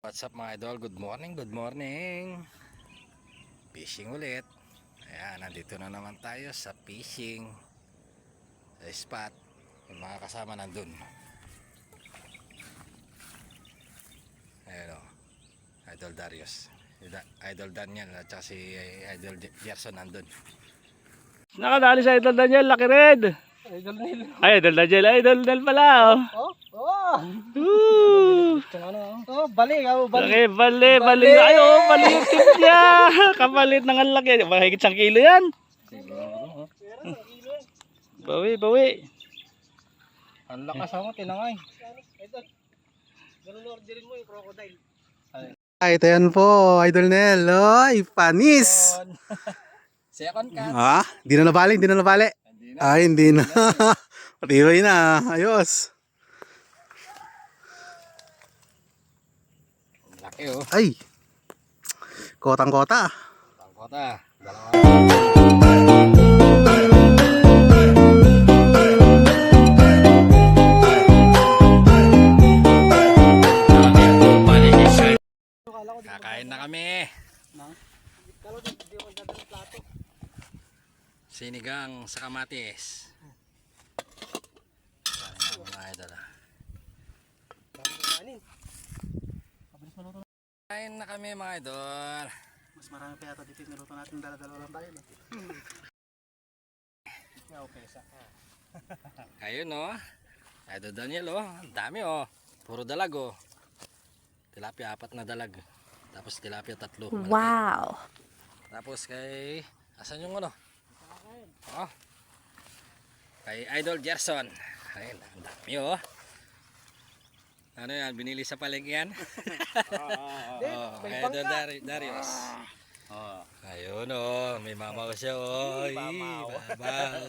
What's up mga idol? Good morning, good morning. Fishing ulit. Ayan, nandito na naman tayo sa fishing sa spot. Yung mga kasama nandun. Ayan o, Idol Darius, Idol Daniel at saka si Idol Gerson nandun. Nakadali sa Idol Daniel, Lucky Red. Idol Neil. Ay, Idol Daniel, Idol Daniel pala. Oh. Oh, Balik. Laki, bali na kayo. Bali yung tip niya. Kapalit ng ang laki. Mahigit 1 kilo yan. Bawi. Ang lakas ako, tinangay. Idol, ganun orderin mo yung crocodile. Ay, ito yan po, Idol Nel. Ay, panis! Second cut. Ha? Hindi na nabali? Ay, hindi na. Patibay na. Ayos. Laki o. Ay. Kotang-kota. Tangkota. Kakain na kami. Sinigang sa kamatis. Mga idol. Kain na kami mga idol. Mas marami pa yata dito yung niluto natin. Dala-dala lang tayo. Ayun o. Idol Daniel o. Ang dami o. Puro dalag o. Tilapia 4 na dalag. Tapos tilapia 3. Malaki. Wow. Tapos kay asan yung ano? Oh. Kay Idol Gerson. Ayun, ang dami oh. Ano yan? Binili sa palengke yan? Oh, kay Idol Darius. Oh. Ayun oh, may mamaw siya oh. Ay, babaw.